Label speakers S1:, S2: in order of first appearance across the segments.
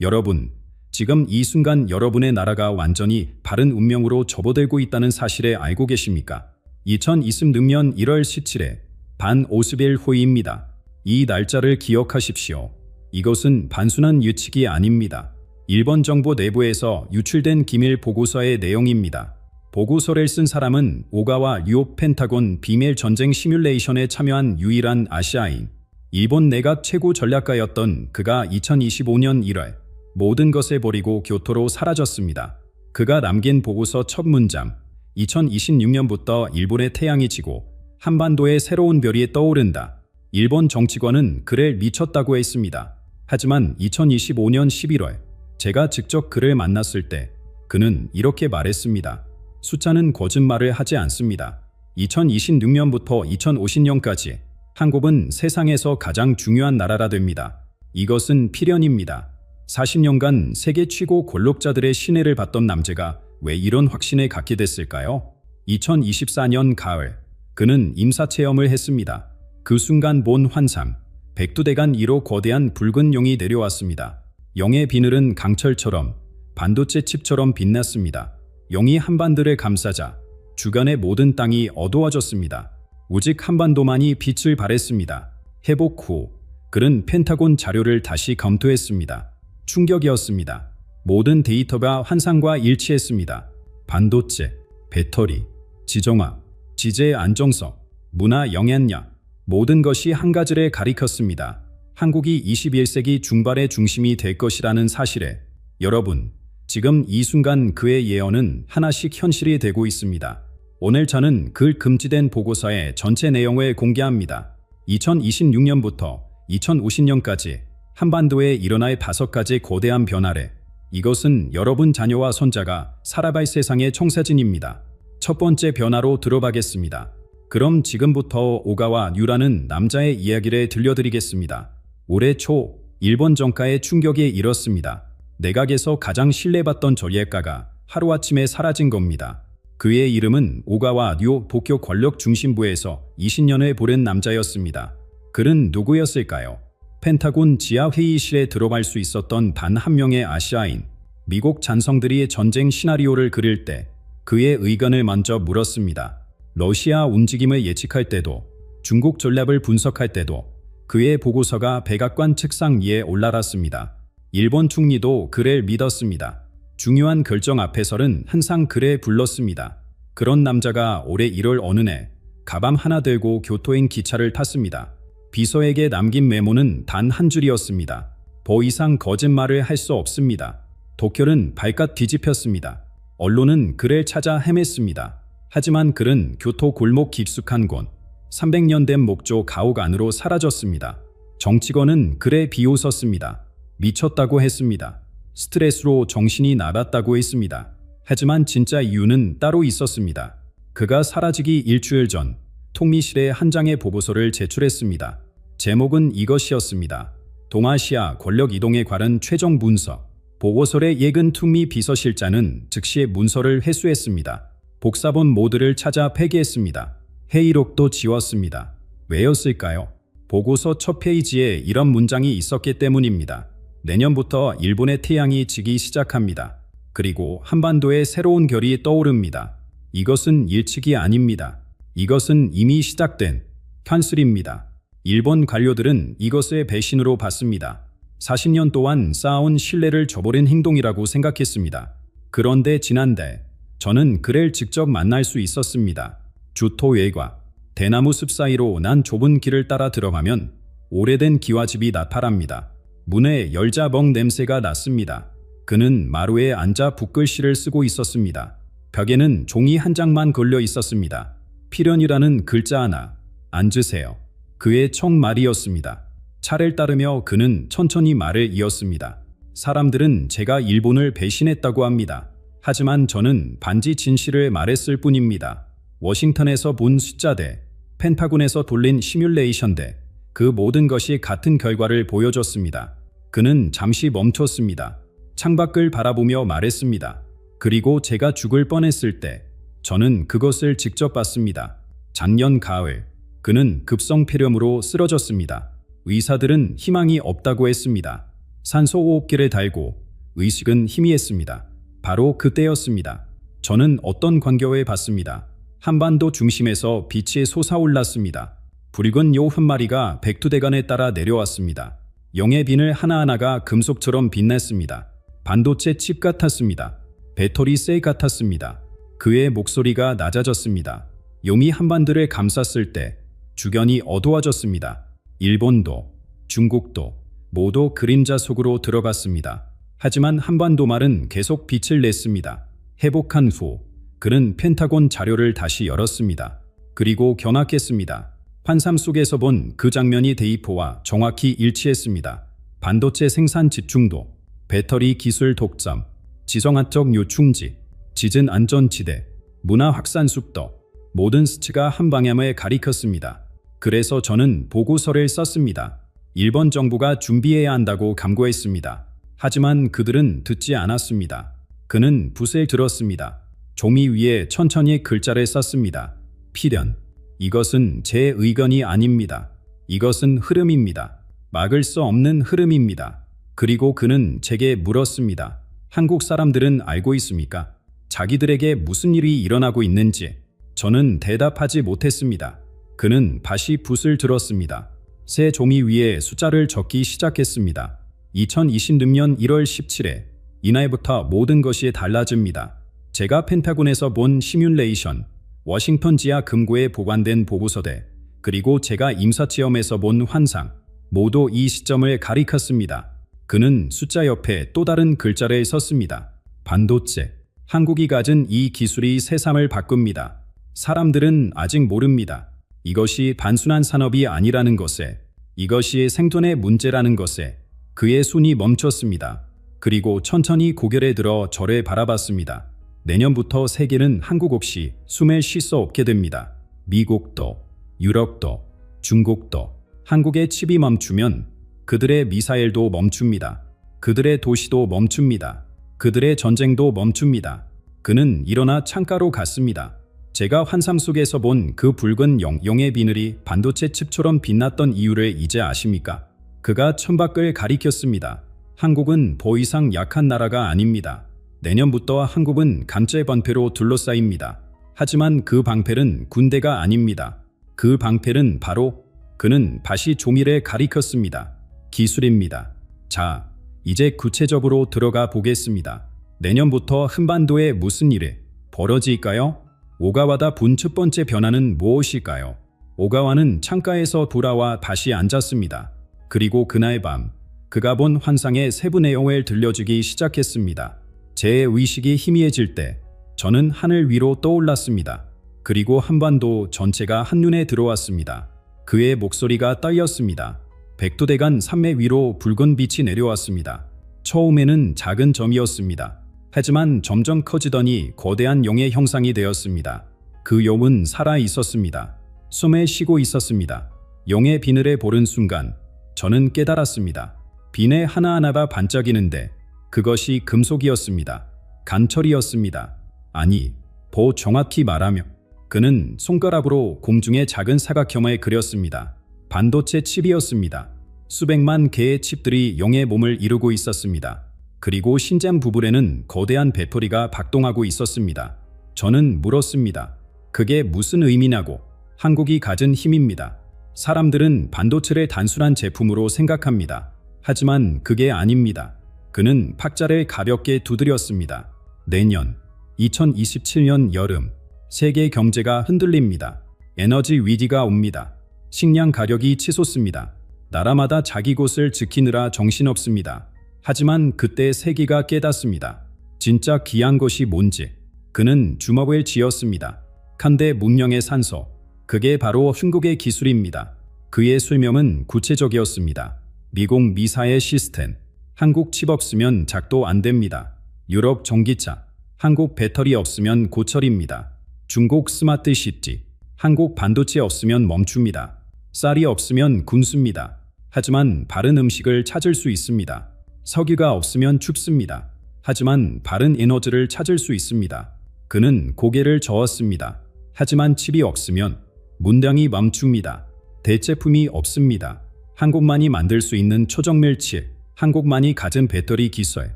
S1: 여러분, 지금 이 순간 여러분의 나라가 완전히 바른 운명으로 접어들고 있다는 사실에 알고 계십니까? 2026년 1월 17일 반 50일 후입니다. 이 날짜를 기억하십시오. 이것은 단순한 예측이 아닙니다. 일본 정부 내부에서 유출된 기밀 보고서의 내용입니다. 보고서를 쓴 사람은 오가와 류 펜타곤 비밀 전쟁 시뮬레이션에 참여한 유일한 아시아인, 일본 내각 최고 전략가였던 그가 2025년 1월 모든 것을 버리고 교토로 사라졌습니다. 그가 남긴 보고서 첫 문장, 2026년부터 일본의 태양이 지고 한반도의 새로운 별이 떠오른다. 일본 정치권은 그를 미쳤다고 했습니다. 하지만 2025년 11월 제가 직접 그를 만났을 때 그는 이렇게 말했습니다. 숫자는 거짓말을 하지 않습니다. 2026년부터 2050년까지 한국은 세상에서 가장 중요한 나라라 됩니다. 이것은 필연입니다. 40년간 세계 최고 권력자들의 신뢰를 받던 남자가 왜 이런 확신을 갖게 됐을까요? 2024년 가을, 그는 임사체험을 했습니다. 그 순간 본 환상, 백두대간 위로 거대한 붉은 용이 내려왔습니다. 용의 비늘은 강철처럼, 반도체 칩처럼 빛났습니다. 용이 한반도를 감싸자 주변의 모든 땅이 어두워졌습니다. 오직 한반도만이 빛을 발했습니다. 회복 후, 그는 펜타곤 자료를 다시 검토했습니다. 충격이었습니다. 모든 데이터가 환상과 일치했습니다. 반도체, 배터리, 지정화, 지제의 안정성, 문화 영향력, 모든 것이 한 가지를 가리켰습니다. 한국이 21세기 중반의 중심이 될 것이라는 사실에 여러분, 지금 이 순간 그의 예언은 하나씩 현실이 되고 있습니다. 오늘 저는 그 금지된 보고서의 전체 내용을 공개합니다. 2026년부터 2050년까지 한반도에 일어날 5가지 거대한 변화래. 이것은 여러분 자녀와 손자가 살아갈 세상의 청사진입니다. 첫 번째 변화로 들어가겠습니다. 그럼 지금부터 오가와 류라는 남자의 이야기를 들려드리겠습니다. 올해 초 일본 정가의 충격이 일었습니다. 내각에서 가장 신뢰받던 전략가가 하루아침에 사라진 겁니다. 그의 이름은 오가와 류 도쿄 권력 중심부에서 20년을 보낸 남자였습니다. 그는 누구였을까요? 펜타곤 지하 회의실에 들어갈 수 있었던 단 한 명의 아시아인. 미국 잔성들이 전쟁 시나리오를 그릴 때 그의 의견을 먼저 물었습니다. 러시아 움직임을 예측할 때도, 중국 전략을 분석할 때도 그의 보고서가 백악관 책상 위에 올라갔습니다. 일본 총리도 그를 믿었습니다. 중요한 결정 앞에서는 항상 그를 불렀습니다. 그런 남자가 올해 1월 어느 날 가방 하나 들고 교토행 기차를 탔습니다. 비서에게 남긴 메모는 단 한 줄이었습니다. 더 이상 거짓말을 할 수 없습니다. 도쿄는 발칵 뒤집혔습니다. 언론은 그를 찾아 헤맸습니다. 하지만 그는 교토 골목 깊숙한 곳, 300년 된 목조 가옥 안으로 사라졌습니다. 정치권은 그를 비웃었습니다. 미쳤다고 했습니다. 스트레스로 정신이 나갔다고 했습니다. 하지만 진짜 이유는 따로 있었습니다. 그가 사라지기 일주일 전 통미실에 한 장의 보고서를 제출했습니다. 제목은 이것이었습니다. 동아시아 권력 이동에 관한 최종 문서. 보고서의 예근 통미 비서실장은 즉시 문서를 회수했습니다. 복사본 모두를 찾아 폐기했습니다. 회의록도 지웠습니다. 왜였을까요? 보고서 첫 페이지에 이런 문장이 있었기 때문입니다. 내년부터 일본의 태양이 지기 시작합니다. 그리고 한반도에 새로운 별이 떠오릅니다. 이것은 예측이 아닙니다. 이것은 이미 시작된 현실입니다. 일본 관료들은 이것을 배신으로 봤습니다. 40년 동안 쌓아온 신뢰를 저버린 행동이라고 생각했습니다. 그런데 지난달 저는 그를 직접 만날 수 있었습니다. 주토 외과 대나무 숲 사이로 난 좁은 길을 따라 들어가면 오래된 기와집이 나타납니다. 문에 열자먹 냄새가 났습니다. 그는 마루에 앉아 붓글씨를 쓰고 있었습니다. 벽에는 종이 한 장만 걸려 있었습니다. 필연이라는 글자 하나. 앉으세요. 그의 첫 말이었습니다. 차를 따르며 그는 천천히 말을 이었습니다. 사람들은 제가 일본을 배신했다고 합니다. 하지만 저는 반지 진실을 말했을 뿐입니다. 워싱턴에서 본 숫자대, 펜타곤에서 돌린 시뮬레이션대, 그 모든 것이 같은 결과를 보여줬습니다. 그는 잠시 멈췄습니다. 창밖을 바라보며 말했습니다. 그리고 제가 죽을 뻔했을 때 저는 그것을 직접 봤습니다. 작년 가을 그는 급성 폐렴으로 쓰러졌습니다. 의사들은 희망이 없다고 했습니다. 산소 호흡기를 달고 의식은 희미했습니다. 바로 그때였습니다. 저는 어떤 광경을 봤습니다. 한반도 중심에서 빛이 솟아올랐습니다. 붉은 요 한 마리가 백두대간에 따라 내려왔습니다. 용의 비늘 하나하나가 금속처럼 빛났습니다. 반도체 칩 같았습니다. 배터리 셀 같았습니다. 그의 목소리가 낮아졌습니다. 용이 한반도를 감쌌을 때 주변이 어두워졌습니다. 일본도, 중국도 모두 그림자 속으로 들어갔습니다. 하지만 한반도말은 계속 빛을 냈습니다. 회복한 후 그는 펜타곤 자료를 다시 열었습니다. 그리고 경악했습니다. 환상 속에서 본 그 장면이 데이터와 정확히 일치했습니다. 반도체 생산 집중도, 배터리 기술 독점, 지성학적 요충지, 짖은 안전지대, 문화 확산 속도, 모든 수치가 한 방향을 가리켰습니다. 그래서 저는 보고서를 썼습니다. 일본 정부가 준비해야 한다고 감고했습니다. 하지만 그들은 듣지 않았습니다. 그는 붓을 들었습니다. 종이 위에 천천히 글자를 썼습니다. 필연. 이것은 제 의견이 아닙니다. 이것은 흐름입니다. 막을 수 없는 흐름입니다. 그리고 그는 제게 물었습니다. 한국 사람들은 알고 있습니까? 자기들에게 무슨 일이 일어나고 있는지. 저는 대답하지 못했습니다. 그는 다시 붓을 들었습니다. 새 종이 위에 숫자를 적기 시작했습니다. 2026년 1월 17일, 이날부터 모든 것이 달라집니다. 제가 펜타곤에서 본 시뮬레이션, 워싱턴 지하 금고에 보관된 보고서대, 그리고 제가 임사체험에서 본 환상, 모두 이 시점을 가리켰습니다. 그는 숫자 옆에 또 다른 글자를 썼습니다. 반도체. 한국이 가진 이 기술이 세상을 바꿉니다. 사람들은 아직 모릅니다. 이것이 단순한 산업이 아니라는 것에, 이것이 생존의 문제라는 것에. 그의 손이 멈췄습니다. 그리고 천천히 고개를 들어 저를 바라봤습니다. 내년부터 세계는 한국 없이 숨을 쉴 수 없게 됩니다. 미국도, 유럽도, 중국도. 한국의 칩이 멈추면 그들의 미사일도 멈춥니다. 그들의 도시도 멈춥니다. 그들의 전쟁도 멈춥니다. 그는 일어나 창가로 갔습니다. 제가 환상 속에서 본 그 붉은 용의 비늘이 반도체 칩처럼 빛났던 이유를 이제 아십니까? 그가 천박을 가리켰습니다. 한국은 더 이상 약한 나라가 아닙니다. 내년부터 한국은 강제 방패로 둘러싸입니다. 하지만 그 방패는 군대가 아닙니다. 그 방패는 바로 그는 다시 종이를 가리켰습니다. 기술입니다. 자, 이제 구체적으로 들어가 보겠습니다. 내년부터 한반도에 무슨 일이 벌어질까요? 오가와다 본 첫 번째 변화는 무엇일까요? 오가와는 창가에서 돌아와 다시 앉았습니다. 그리고 그날 밤 그가 본 환상의 세부 내용을 들려주기 시작했습니다. 제 의식이 희미해질 때 저는 하늘 위로 떠올랐습니다. 그리고 한반도 전체가 한눈에 들어왔습니다. 그의 목소리가 떨렸습니다. 백두대간 산맥 위로 붉은 빛이 내려왔습니다. 처음에는 작은 점이었습니다. 하지만 점점 커지더니 거대한 용의 형상이 되었습니다. 그 용은 살아 있었습니다. 숨을 쉬고 있었습니다. 용의 비늘에 보른 순간 저는 깨달았습니다. 비늘 하나하나가 반짝이는데 그것이 금속이었습니다. 간철이었습니다. 아니, 더 정확히 말하면 그는 손가락으로 공중에 작은 사각형을 그렸습니다. 반도체 칩이었습니다. 수백만 개의 칩들이 용의 몸을 이루고 있었습니다. 그리고 신장 부분에는 거대한 배터리가 박동하고 있었습니다. 저는 물었습니다. 그게 무슨 의미냐고. 한국이 가진 힘입니다. 사람들은 반도체를 단순한 제품으로 생각합니다. 하지만 그게 아닙니다. 그는 박자를 가볍게 두드렸습니다. 내년 2027년 여름 세계 경제가 흔들립니다. 에너지 위기가 옵니다. 식량 가격이 치솟습니다. 나라마다 자기 곳을 지키느라 정신없습니다. 하지만 그때 세계가 깨닫습니다. 진짜 귀한 것이 뭔지. 그는 주먹을 쥐었습니다. 칸데 문명의 산소. 그게 바로 한국의 기술입니다. 그의 설명은 구체적이었습니다. 미국 미사일 시스템. 한국 칩 없으면 작도 안 됩니다. 유럽 전기차. 한국 배터리 없으면 고철입니다. 중국 스마트 시티. 한국 반도체 없으면 멈춥니다. 쌀이 없으면 군수입니다. 하지만 바른 음식을 찾을 수 있습니다. 석유가 없으면 춥습니다. 하지만 바른 에너지를 찾을 수 있습니다. 그는 고개를 저었습니다. 하지만 칩이 없으면 문명이 멈춥니다. 대체품이 없습니다. 한국만이 만들 수 있는 초정밀 칩, 한국만이 가진 배터리 기술.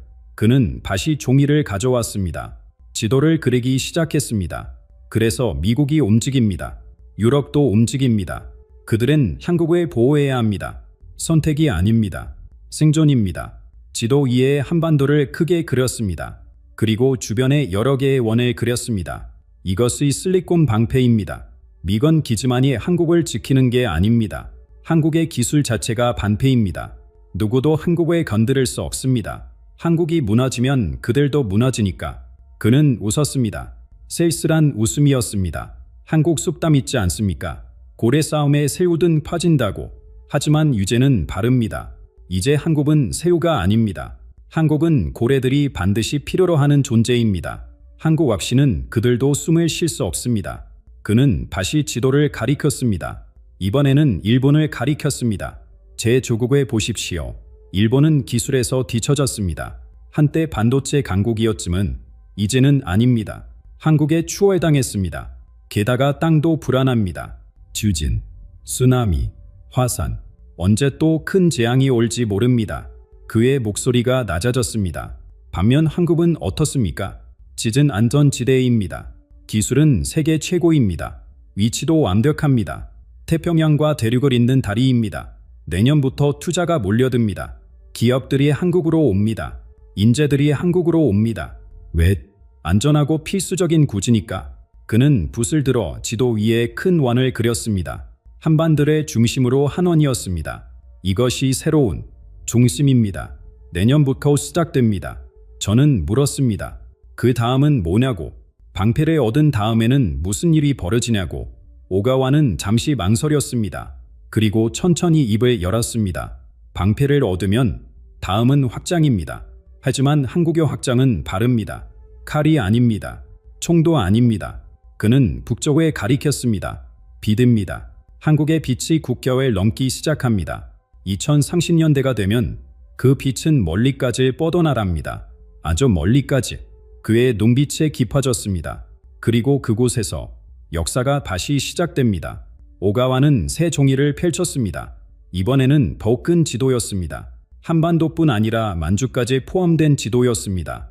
S1: 그는 다시 종이를 가져왔습니다. 지도를 그리기 시작했습니다. 그래서 미국이 움직입니다. 유럽도 움직입니다. 그들은 한국을 보호해야 합니다. 선택이 아닙니다. 생존입니다. 지도 위에 한반도를 크게 그렸습니다. 그리고 주변에 여러 개의 원을 그렸습니다. 이것이 실리콘 방패입니다. 미건 기지만이 한국을 지키는 게 아닙니다. 한국의 기술 자체가 방패입니다. 누구도 한국을 건드릴 수 없습니다. 한국이 무너지면 그들도 무너지니까. 그는 웃었습니다. 쓸쓸한 웃음이었습니다. 한국 쑥담 있지 않습니까? 고래 싸움에 새우등 퍼진다고. 하지만 이제는 다릅니다. 이제 한국은 새우가 아닙니다. 한국은 고래들이 반드시 필요로 하는 존재입니다. 한국 없이는 그들도 숨을 쉴 수 없습니다. 그는 다시 지도를 가리켰습니다. 이번에는 일본을 가리켰습니다. 제 조국에 보십시오. 일본은 기술에서 뒤처졌습니다. 한때 반도체 강국이었지만 이제는 아닙니다. 한국에 추월당했습니다. 게다가 땅도 불안합니다. 지진, 쓰나미, 화산, 언제 또 큰 재앙이 올지 모릅니다. 그의 목소리가 낮아졌습니다. 반면 한국은 어떻습니까? 짖은 안전지대입니다. 기술은 세계 최고입니다. 위치도 완벽합니다. 태평양과 대륙을 잇는 다리입니다. 내년부터 투자가 몰려듭니다. 기업들이 한국으로 옵니다. 인재들이 한국으로 옵니다. 왜? 안전하고 필수적인 구지니까. 그는 붓을 들어 지도 위에 큰 원을 그렸습니다. 한반도의 중심으로 한 원이었습니다. 이것이 새로운 중심입니다. 내년부터 시작됩니다. 저는 물었습니다. 그 다음은 뭐냐고. 방패를 얻은 다음에는 무슨 일이 벌어지냐고. 오가와는 잠시 망설였습니다. 그리고 천천히 입을 열었습니다. 방패를 얻으면 다음은 확장입니다. 하지만 한국의 확장은 다릅니다. 칼이 아닙니다. 총도 아닙니다. 그는 북쪽에 가리켰습니다. 비듭니다. 한국의 빛이 국경을 넘기 시작합니다. 2030년대가 되면 그 빛은 멀리까지 뻗어나갑니다. 아주 멀리까지. 그의 눈빛이 깊어졌습니다. 그리고 그곳에서 역사가 다시 시작됩니다. 오가와는 새 종이를 펼쳤습니다. 이번에는 더 큰 지도였습니다. 한반도뿐 아니라 만주까지 포함된 지도였습니다.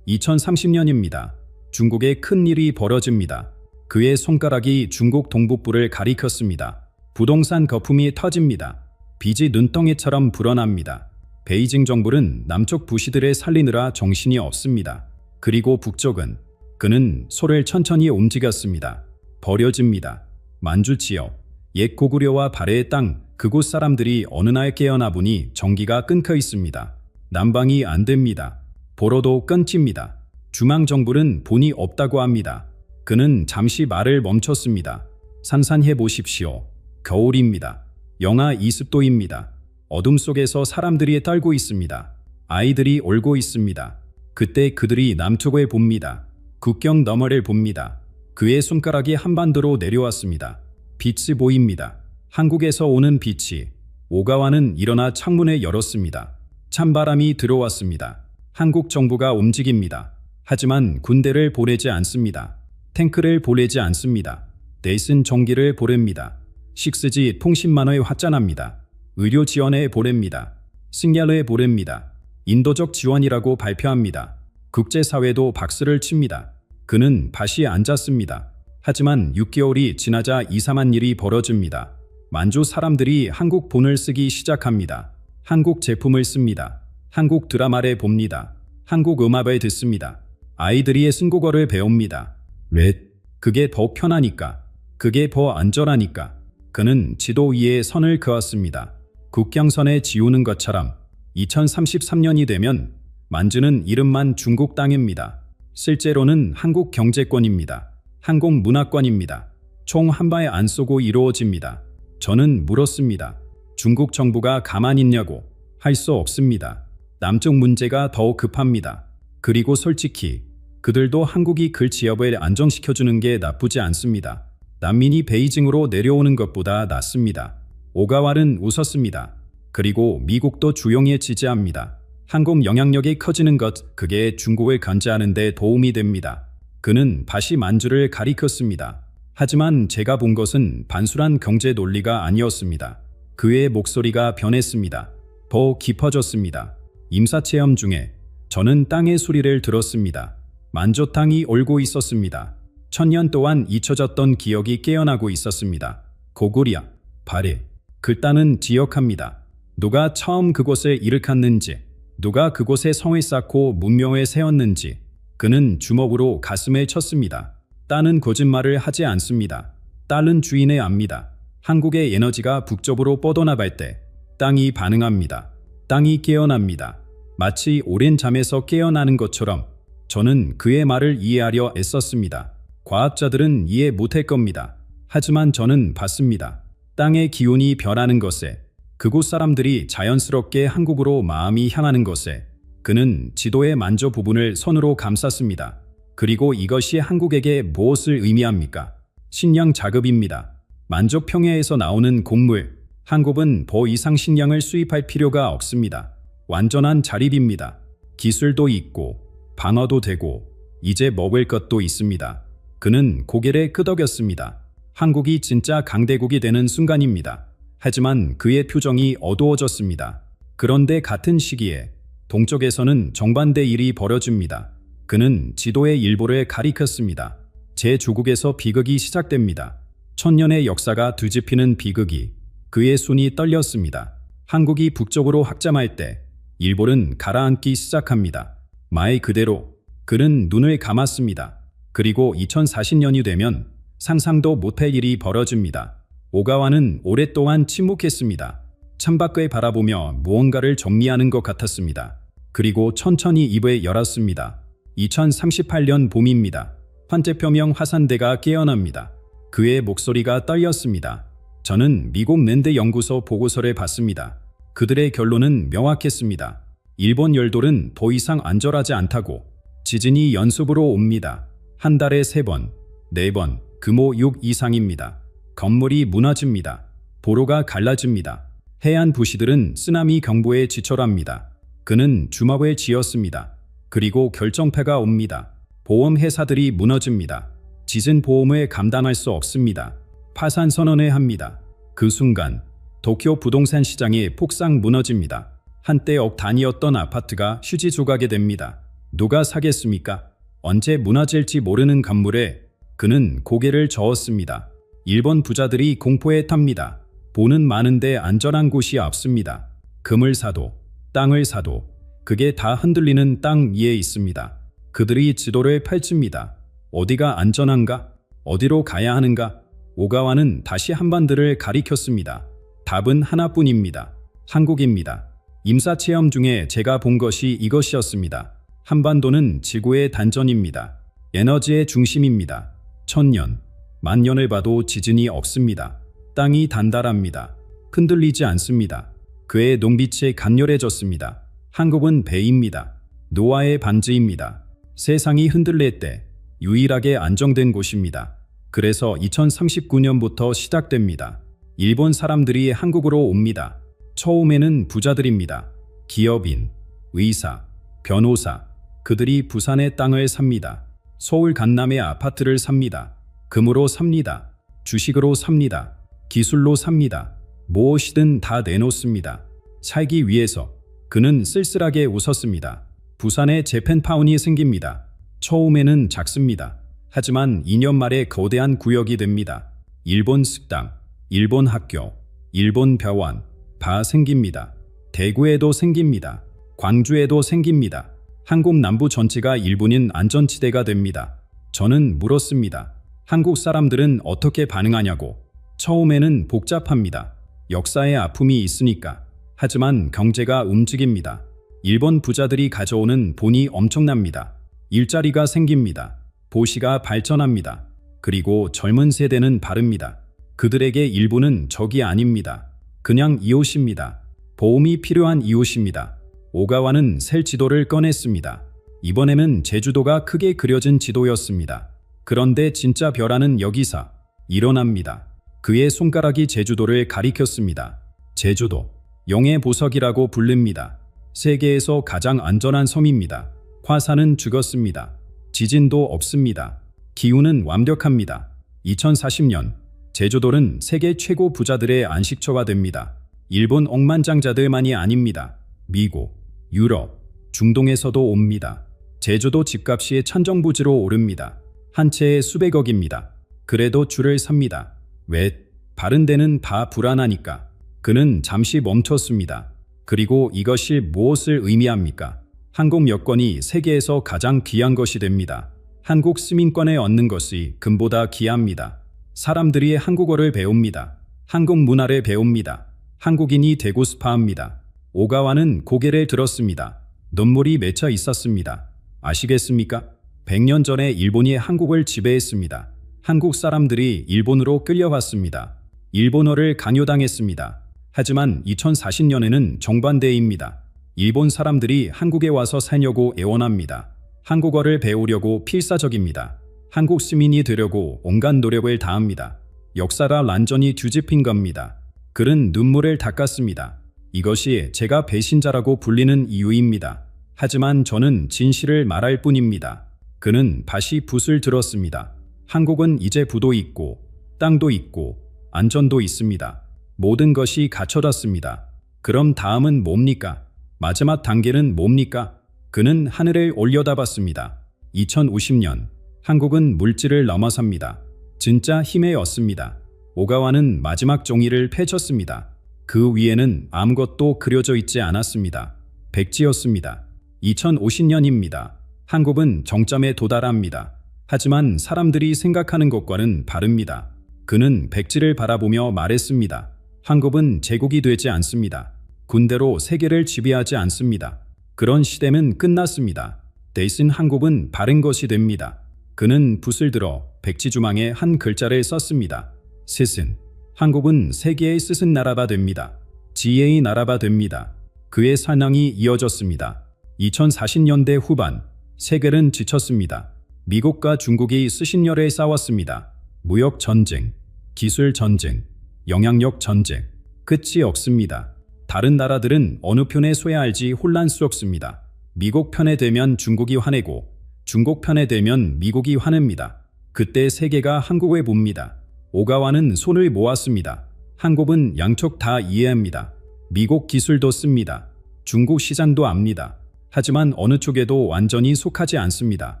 S1: 2030년입니다. 중국에 큰 일이 벌어집니다. 그의 손가락이 중국 동북부를 가리켰습니다. 부동산 거품이 터집니다. 빚이 눈덩이처럼 불어납니다. 베이징 정부는 남쪽 부시들을 살리느라 정신이 없습니다. 그리고 북쪽은 그는 소를 천천히 움직였습니다. 버려집니다. 만주 지역, 옛 고구려와 발해의 땅, 그곳 사람들이 어느 날 깨어나 보니 전기가 끊겨 있습니다. 난방이 안 됩니다. 보로도 끊깁니다. 중앙정부는 돈이 없다고 합니다. 그는 잠시 말을 멈췄습니다. 상상해 보십시오. 겨울입니다. 영하 20도입니다. 어둠 속에서 사람들이 떨고 있습니다. 아이들이 울고 있습니다. 그때 그들이 남쪽을 봅니다. 국경 너머를 봅니다. 그의 손가락이 한반도로 내려왔습니다. 빛이 보입니다. 한국에서 오는 빛이. 오가와는 일어나 창문을 열었습니다. 찬바람이 들어왔습니다. 한국 정부가 움직입니다. 하지만 군대를 보내지 않습니다. 탱크를 보내지 않습니다. 대신 전기를 보냅니다. 식수지 통신망을 확장합니다. 의료 지원에 보냅니다. 식량을 보냅니다. 인도적 지원이라고 발표합니다. 국제사회도 박수를 칩니다. 그는 다시 앉았습니다. 하지만 6개월이 지나자 이상한 일이 벌어집니다. 만주 사람들이 한국 본을 쓰기 시작합니다. 한국 제품을 씁니다. 한국 드라마를 봅니다. 한국 음악을 듣습니다. 아이들이 한국어를 배웁니다. 왜? 그게 더 편하니까. 그게 더 안전하니까. 그는 지도 위에 선을 그었습니다. 국경선에 지우는 것처럼 2033년이 되면 만주는 이름만 중국 땅입니다. 실제로는 한국 경제권입니다. 한국 문화권입니다. 총 한 발 안 쏘고 이루어집니다. 저는 물었습니다. 중국 정부가 가만히 있냐고. 할 수 없습니다. 남쪽 문제가 더 급합니다. 그리고 솔직히 그들도 한국이 그 지역을 안정시켜주는 게 나쁘지 않습니다. 난민이 베이징으로 내려오는 것보다 낫습니다. 오가와는 웃었습니다. 그리고 미국도 조용히 지지합니다. 한국 영향력이 커지는 것, 그게 중국을 견제하는 데 도움이 됩니다. 그는 다시 만주를 가리켰습니다. 하지만 제가 본 것은 단순한 경제 논리가 아니었습니다. 그의 목소리가 변했습니다. 더 깊어졌습니다. 임사체험 중에 저는 땅의 소리를 들었습니다. 만조탕이 얼고 있었습니다. 천년 동안 잊혀졌던 기억이 깨어나고 있었습니다. 고구려, 발해, 그 땅은 기억합니다. 누가 처음 그곳에 일으켰는지, 누가 그곳에 성을 쌓고 문명을 세웠는지 그는 주먹으로 가슴에 쳤습니다. 땅은 거짓말을 하지 않습니다. 땅은 주인을 압니다. 한국의 에너지가 북쪽으로 뻗어나갈 때 땅이 반응합니다. 땅이 깨어납니다. 마치 오랜 잠에서 깨어나는 것처럼 저는 그의 말을 이해하려 애썼습니다. 과학자들은 이해 못할 겁니다. 하지만 저는 봤습니다. 땅의 기운이 변하는 것에, 그곳 사람들이 자연스럽게 한국으로 마음이 향하는 것에 그는 지도의 만조 부분을 손으로 감쌌습니다. 그리고 이것이 한국에게 무엇을 의미합니까? 식량 자급입니다. 만조 평야에서 나오는 곡물, 한국은 더 이상 식량을 수입할 필요가 없습니다. 완전한 자립입니다. 기술도 있고 방어도 되고 이제 먹을 것도 있습니다. 그는 고개를 끄덕였습니다. 한국이 진짜 강대국이 되는 순간입니다. 하지만 그의 표정이 어두워졌습니다. 그런데 같은 시기에 동쪽에서는 정반대 일이 벌어집니다. 그는 지도의 일부를 가리켰습니다. 제 조국에서 비극이 시작됩니다. 천년의 역사가 뒤집히는 비극이. 그의 손이 떨렸습니다. 한국이 북쪽으로 확장할 때 일본은 가라앉기 시작합니다. 말 그대로 그는 눈을 감았습니다. 그리고 2040년이 되면 상상도 못할 일이 벌어집니다. 오가와는 오랫동안 침묵했습니다. 창밖을 바라보며 무언가를 정리하는 것 같았습니다. 그리고 천천히 입을 열었습니다. 2038년 봄입니다. 환태평양 화산대가 깨어납니다. 그의 목소리가 떨렸습니다. 저는 미국 랜드 연구소 보고서를 봤습니다. 그들의 결론은 명확했습니다. 일본 열돌은 더 이상 안전하지 않다고. 지진이 연속으로 옵니다. 한 달에 3번, 4번, 규모 6 이상입니다. 건물이 무너집니다. 도로가 갈라집니다. 해안 도시들은 쓰나미 경보에 지철합니다. 그는 주먹을 쥐었습니다. 그리고 결정패가 옵니다. 보험회사들이 무너집니다. 지진 보험을 감당할 수 없습니다. 파산 선언을 합니다. 그 순간 도쿄 부동산 시장이 폭삭 무너집니다. 한때 억 단위였던 아파트가 휴지 조각이 됩니다. 누가 사겠습니까? 언제 무너질지 모르는 건물에 그는 고개를 저었습니다. 일본 부자들이 공포에 탑니다. 돈은 많은데 안전한 곳이 없습니다. 금을 사도 땅을 사도 그게 다 흔들리는 땅 위에 있습니다. 그들이 지도를 펼칩니다. 어디가 안전한가? 어디로 가야 하는가? 오가와는 다시 한반도를 가리켰습니다. 답은 하나뿐입니다. 한국입니다. 임사체험 중에 제가 본 것이 이것이었습니다. 한반도는 지구의 단전입니다. 에너지의 중심입니다. 1000년, 만년을 봐도 지진이 없습니다. 땅이 단단합니다. 흔들리지 않습니다. 그의 눈빛이 강렬해졌습니다. 한국은 배입니다. 노아의 반지입니다. 세상이 흔들릴 때 유일하게 안정된 곳입니다. 그래서 2039년부터 시작됩니다. 일본 사람들이 한국으로 옵니다. 처음에는 부자들입니다. 기업인, 의사, 변호사, 그들이 부산의 땅을 삽니다. 서울 강남의 아파트를 삽니다. 금으로 삽니다. 주식으로 삽니다. 기술로 삽니다. 무엇이든 다 내놓습니다. 살기 위해서. 그는 쓸쓸하게 웃었습니다. 부산에 재팬타운이 생깁니다. 처음에는 작습니다. 하지만 2년 말에 거대한 구역이 됩니다. 일본 식당, 일본 학교, 일본 병원 다 생깁니다. 대구에도 생깁니다. 광주에도 생깁니다. 한국 남부 전체가 일본인 안전지대가 됩니다. 저는 물었습니다. 한국 사람들은 어떻게 반응하냐고. 처음에는 복잡합니다. 역사의 아픔이 있으니까. 하지만 경제가 움직입니다. 일본 부자들이 가져오는 돈이 엄청납니다. 일자리가 생깁니다. 도시가 발전합니다. 그리고 젊은 세대는 바릅니다. 그들에게 일본은 적이 아닙니다. 그냥 이웃입니다. 보험이 필요한 이웃입니다. 오가와는 새 지도를 꺼냈습니다. 이번에는 제주도가 크게 그려진 지도였습니다. 그런데 진짜 벼라는 여기서 일어납니다. 그의 손가락이 제주도를 가리켰습니다. 제주도, 영의 보석이라고 불립니다. 세계에서 가장 안전한 섬입니다. 화산은 죽었습니다. 지진도 없습니다. 기후는 완벽합니다. 2040년 제주도는 세계 최고 부자들의 안식처가 됩니다. 일본 억만장자들만이 아닙니다. 미국, 유럽, 중동에서도 옵니다. 제주도 집값이 천정부지로 오릅니다. 한 채에 수백억입니다. 그래도 줄을 삽니다. 왜? 바른 데는 다 불안하니까. 그는 잠시 멈췄습니다. 그리고 이것이 무엇을 의미합니까? 한국 여권이 세계에서 가장 귀한 것이 됩니다. 한국 시민권에 얻는 것이 금보다 귀합니다. 사람들이 한국어를 배웁니다. 한국 문화를 배웁니다. 한국인이 되고 싶어 합니다. 오가와는 고개를 들었습니다. 눈물이 맺혀 있었습니다. 아시겠습니까? 100년 전에 일본이 한국을 지배했습니다. 한국 사람들이 일본으로 끌려왔습니다. 일본어를 강요당했습니다. 하지만 2040년에는 정반대입니다. 일본 사람들이 한국에 와서 살려고 애원합니다. 한국어를 배우려고 필사적입니다. 한국 시민이 되려고 온갖 노력을 다합니다. 역사가 완전히 뒤집힌 겁니다. 그는 눈물을 닦았습니다. 이것이 제가 배신자라고 불리는 이유입니다. 하지만 저는 진실을 말할 뿐입니다. 그는 다시 붓을 들었습니다. 한국은 이제 부도 있고 땅도 있고 안전도 있습니다. 모든 것이 갖춰졌습니다. 그럼 다음은 뭡니까? 마지막 단계는 뭡니까? 그는 하늘을 올려다봤습니다. 2050년 한국은 물질을 넘어섭니다. 진짜 힘에 얻습니다. 오가와는 마지막 종이를 펼쳤습니다. 그 위에는 아무것도 그려져 있지 않았습니다. 백지였습니다. 2050년입니다. 한국은 정점에 도달합니다. 하지만 사람들이 생각하는 것과는 다릅니다. 그는 백지를 바라보며 말했습니다. 한국은 제국이 되지 않습니다. 군대로 세계를 지배하지 않습니다. 그런 시대는 끝났습니다. 대신 한국은 바른 것이 됩니다. 그는 붓을 들어 백지주망에 한 글자를 썼습니다. 스승. 한국은 세계의 스승 나라가 됩니다. 지혜의 나라가 됩니다. 그의 사명이 이어졌습니다. 2040년대 후반, 세계는 지쳤습니다. 미국과 중국이 수십년에 싸웠습니다. 무역 전쟁, 기술 전쟁, 영향력 전쟁, 끝이 없습니다. 다른 나라들은 어느 편에 서야 할지 혼란스럽습니다. 미국 편에 되면 중국이 화내고 중국 편에 되면 미국이 화냅니다. 그때 세계가 한국을 봅니다. 오가와는 손을 모았습니다. 한국은 양쪽 다 이해합니다. 미국 기술도 씁니다. 중국 시장도 압니다. 하지만 어느 쪽에도 완전히 속하지 않습니다.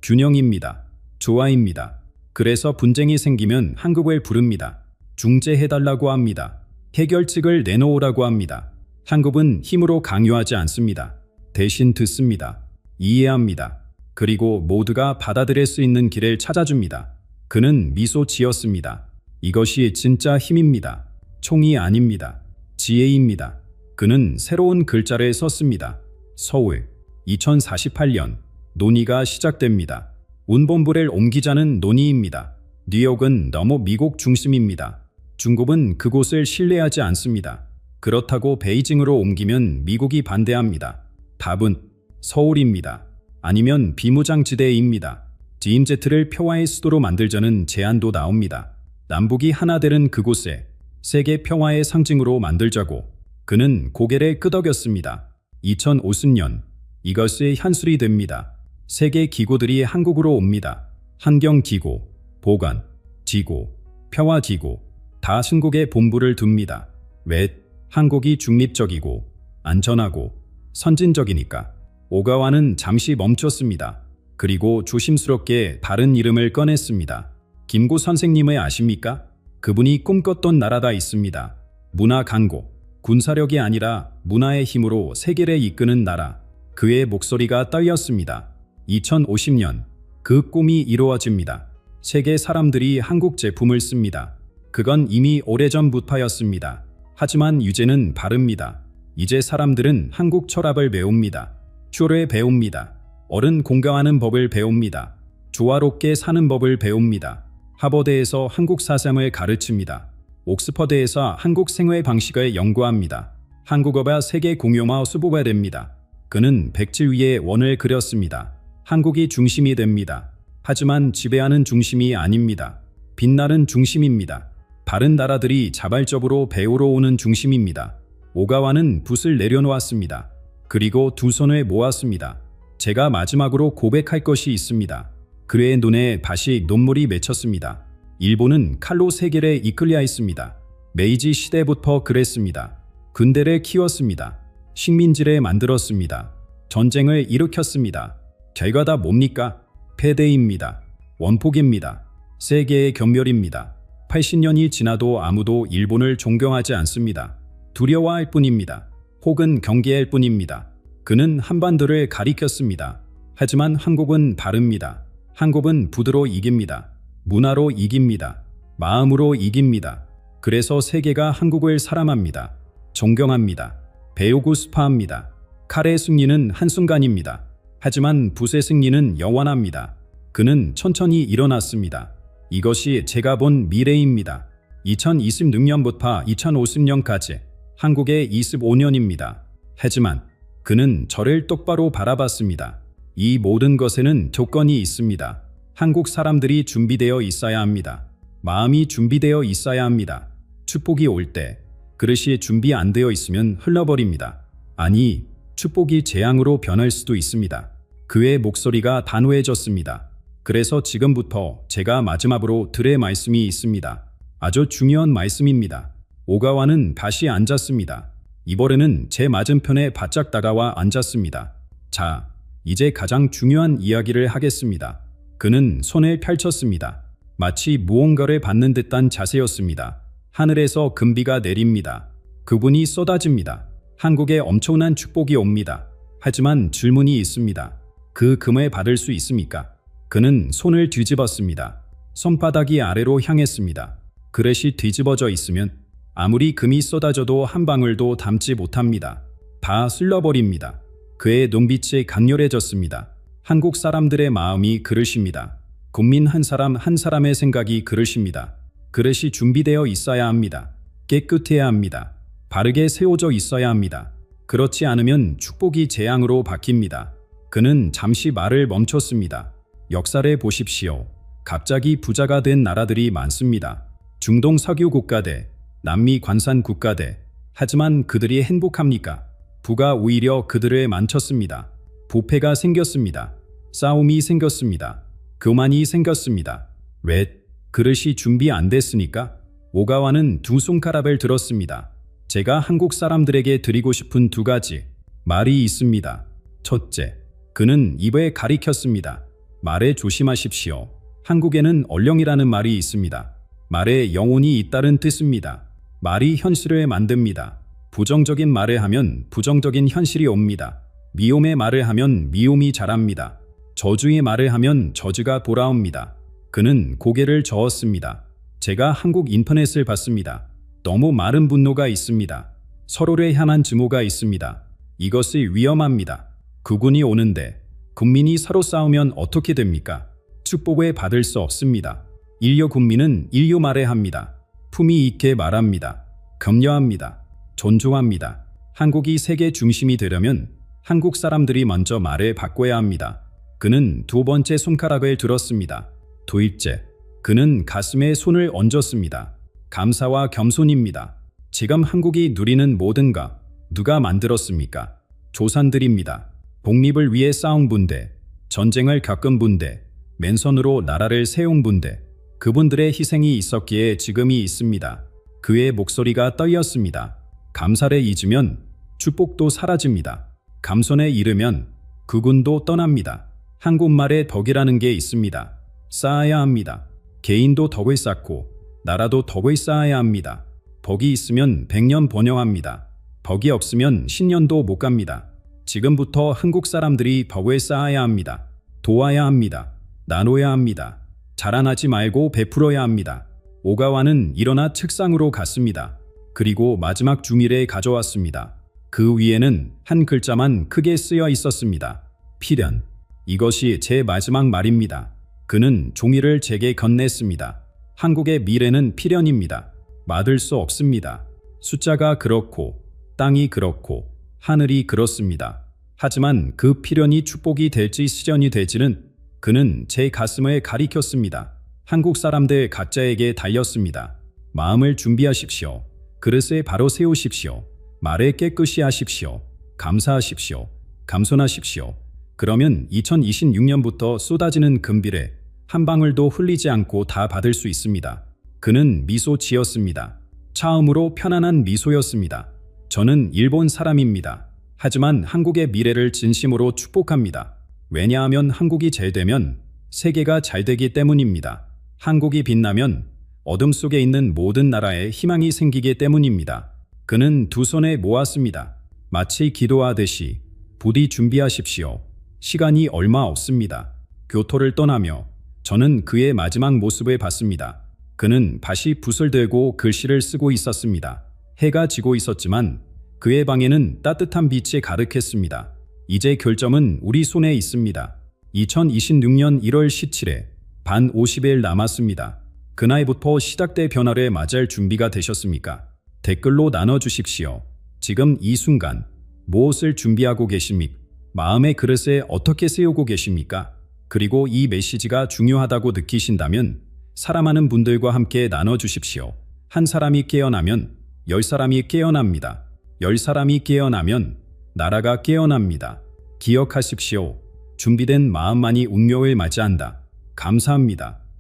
S1: 균형입니다. 조화입니다. 그래서 분쟁이 생기면 한국을 부릅니다. 중재해달라고 합니다. 해결책을 내놓으라고 합니다. 한국은 힘으로 강요하지 않습니다. 대신 듣습니다. 이해합니다. 그리고 모두가 받아들일 수 있는 길을 찾아줍니다. 그는 미소 지었습니다. 이것이 진짜 힘입니다. 총이 아닙니다. 지혜입니다. 그는 새로운 글자를 썼습니다. 서울, 2048년, 논의가 시작됩니다. 운본부를 옮기자는 논의입니다. 뉴욕은 너무 미국 중심입니다. 중국은 그곳을 신뢰하지 않습니다. 그렇다고 베이징으로 옮기면 미국이 반대합니다. 답은 서울입니다. 아니면 비무장지대입니다. DMZ를 평화의 수도로 만들자는 제안도 나옵니다. 남북이 하나 되는 그곳에 세계 평화의 상징으로 만들자고. 그는 고개를 끄덕였습니다. 2050년, 이것이 현실이 됩니다. 세계 기구들이 한국으로 옵니다. 환경기구, 보건, 지구, 평화기구, 다 한국에 본부를 둡니다. 왜? 한국이 중립적이고 안전하고 선진적이니까. 오가와는 잠시 멈췄습니다. 그리고 조심스럽게 다른 이름을 꺼냈습니다. 김구 선생님을 아십니까? 그분이 꿈꿨던 나라가 있습니다. 문화 강국, 군사력이 아니라 문화의 힘으로 세계를 이끄는 나라. 그의 목소리가 떨렸습니다. 2050년, 그 꿈이 이루어집니다. 세계 사람들이 한국 제품을 씁니다. 그건 이미 오래전부터였습니다. 하지만 이제는 다릅니다. 이제 사람들은 한국 철학을 배웁니다. 쇼를 배웁니다. 어른 공감하는 법을 배웁니다. 조화롭게 사는 법을 배웁니다. 하버드에서 한국 사상을 가르칩니다. 옥스퍼드에서 한국 생활 방식을 연구합니다. 한국어가 세계 공용어 수보가 됩니다. 그는 백지 위에 원을 그렸습니다. 한국이 중심이 됩니다. 하지만 지배하는 중심이 아닙니다. 빛나는 중심입니다. 다른 나라들이 자발적으로 배우러 오는 중심입니다. 오가와는 붓을 내려놓았습니다. 그리고 두 손을 모았습니다. 제가 마지막으로 고백할 것이 있습니다. 그의 눈에 다시 눈물이 맺혔습니다. 일본은 칼로 세계를 이끌려 했습니다. 메이지 시대부터 그랬습니다. 군대를 키웠습니다. 식민지를 만들었습니다. 전쟁을 일으켰습니다. 결과다 뭡니까? 패배입니다. 원폭입니다. 세계의 경멸입니다. 80년이 지나도 아무도 일본을 존경하지 않습니다. 두려워할 뿐입니다. 혹은 경계할 뿐입니다. 그는 한반도를 가리켰습니다. 하지만 한국은 다릅니다. 한국은 부드로 이깁니다. 문화로 이깁니다. 마음으로 이깁니다. 그래서 세계가 한국을 사랑합니다. 존경합니다. 배우고 싶어합니다. 칼의 승리는 한순간입니다. 하지만 붓의 승리는 영원합니다. 그는 천천히 일어났습니다. 이것이 제가 본 미래입니다. 2026년부터 2050년까지 한국의 25년입니다. 하지만 그는 저를 똑바로 바라봤습니다. 이 모든 것에는 조건이 있습니다. 한국 사람들이 준비되어 있어야 합니다. 마음이 준비되어 있어야 합니다. 축복이 올 때 그릇이 준비 안 되어 있으면 흘러버립니다. 아니, 축복이 재앙으로 변할 수도 있습니다. 그의 목소리가 단호해졌습니다. 그래서 지금부터 제가 마지막으로 드릴 말씀이 있습니다. 아주 중요한 말씀입니다. 오가와는 다시 앉았습니다. 이번에는 제 맞은편에 바짝 다가와 앉았습니다. 자, 이제 가장 중요한 이야기를 하겠습니다. 그는 손을 펼쳤습니다. 마치 무언가를 받는 듯한 자세였습니다. 하늘에서 금비가 내립니다. 그분이 쏟아집니다. 한국에 엄청난 축복이 옵니다. 하지만 질문이 있습니다. 그 금을 받을 수 있습니까? 그는 손을 뒤집었습니다. 손바닥이 아래로 향했습니다. 그릇이 뒤집어져 있으면 아무리 금이 쏟아져도 한 방울도 담지 못합니다. 다 쓸려버립니다. 그의 눈빛이 강렬해졌습니다. 한국 사람들의 마음이 그릇입니다. 국민 한 사람 한 사람의 생각이 그릇입니다. 그릇이 준비되어 있어야 합니다. 깨끗해야 합니다. 바르게 세워져 있어야 합니다. 그렇지 않으면 축복이 재앙으로 바뀝니다. 그는 잠시 말을 멈췄습니다. 역사를 보십시오. 갑자기 부자가 된 나라들이 많습니다. 중동 석유 국가들, 남미 관산 국가들. 하지만 그들이 행복합니까? 부가 오히려 그들을 망쳤습니다. 부패가 생겼습니다. 싸움이 생겼습니다. 교만이 생겼습니다. 왜? 그릇이 준비 안 됐으니까? 오가와는 두 손가락을 들었습니다. 제가 한국 사람들에게 드리고 싶은 두 가지 말이 있습니다. 첫째, 그는 입에 가리켰습니다. 말에 조심하십시오. 한국에는 얼령이라는 말이 있습니다. 말에 영혼이 있다는 뜻입니다. 말이 현실을 만듭니다. 부정적인 말을 하면 부정적인 현실이 옵니다. 미움의 말을 하면 미움이 자랍니다. 저주의 말을 하면 저주가 돌아옵니다. 그는 고개를 저었습니다. 제가 한국 인터넷을 봤습니다. 너무 많은 분노가 있습니다. 서로를 향한 증오가 있습니다. 이것이 위험합니다. 국군이 오는데 국민이 서로 싸우면 어떻게 됩니까? 축복을 받을 수 없습니다. 인류 국민은 인류 말을 합니다. 품위 있게 말합니다. 격려합니다. 존중합니다. 한국이 세계 중심이 되려면 한국 사람들이 먼저 말을 바꿔야 합니다. 그는 두 번째 손가락을 들었습니다. 도입제. 그는 가슴에 손을 얹었습니다. 감사와 겸손입니다. 지금 한국이 누리는 모든 것 누가 만들었습니까? 조상들입니다. 독립을 위해 싸운 분들, 전쟁을 겪은 분들, 맨손으로 나라를 세운 분들, 그분들의 희생이 있었기에 지금이 있습니다. 그의 목소리가 떨렸습니다. 감사를 잊으면 축복도 사라집니다. 감손에 이르면 그군도 떠납니다. 한국말에 덕이라는 게 있습니다. 쌓아야 합니다. 개인도 덕을 쌓고 나라도 덕을 쌓아야 합니다. 덕이 있으면 100년 번영합니다. 덕이 없으면 10년도 못 갑니다. 지금부터 한국 사람들이 덕을 쌓아야 합니다. 도와야 합니다. 나눠야 합니다. 자랑하지 말고 베풀어야 합니다. 오가와는 일어나 책상으로 갔습니다. 그리고 마지막 종이를 가져왔습니다. 그 위에는 한 글자만 크게 쓰여 있었습니다. 필연. 이것이 제 마지막 말입니다. 그는 종이를 제게 건넸습니다. 한국의 미래는 필연입니다. 막을 수 없습니다. 숫자가 그렇고 땅이 그렇고 하늘이 그렇습니다. 하지만 그 필연이 축복이 될지 시련이 될지는 그는 제 가슴을 가리켰습니다. 한국 사람들 각자에게 달렸습니다. 마음을 준비하십시오. 그릇을 바로 세우십시오. 말을 깨끗이 하십시오. 감사하십시오. 감손하십시오. 그러면 2026년부터 쏟아지는 금비를 한 방울도 흘리지 않고 다 받을 수 있습니다. 그는 미소 지었습니다. 처음으로 편안한 미소였습니다. 저는 일본 사람입니다. 하지만 한국의 미래를 진심으로 축복합니다. 왜냐하면 한국이 잘 되면 세계가 잘 되기 때문입니다. 한국이 빛나면 어둠 속에 있는 모든 나라에 희망이 생기기 때문입니다. 그는 두 손에 모았습니다. 마치 기도하듯이 부디 준비하십시오. 시간이 얼마 없습니다. 교토를 떠나며 저는 그의 마지막 모습을 봤습니다. 그는 밭이 부설되고 글씨를 쓰고 있었습니다. 해가 지고 있었지만 그의 방에는 따뜻한 빛이 가득했습니다. 이제 결점은 우리 손에 있습니다. 2026년 1월 17일 반 50일 남았습니다. 그날부터 시작될 변화를 맞을 준비가 되셨습니까? 댓글로 나눠주십시오. 지금 이 순간 무엇을 준비하고 계십니까? 마음의 그릇에 어떻게 세우고 계십니까? 그리고 이 메시지가 중요하다고 느끼신다면 사랑하는 분들과 함께 나눠주십시오. 한 사람이 깨어나면 10사람이 깨어납니다. 10사람이 깨어나면 나라가 깨어납니다. 기억하십시오. 준비된 마음만이 운명을 맞이한다. 감사합니다.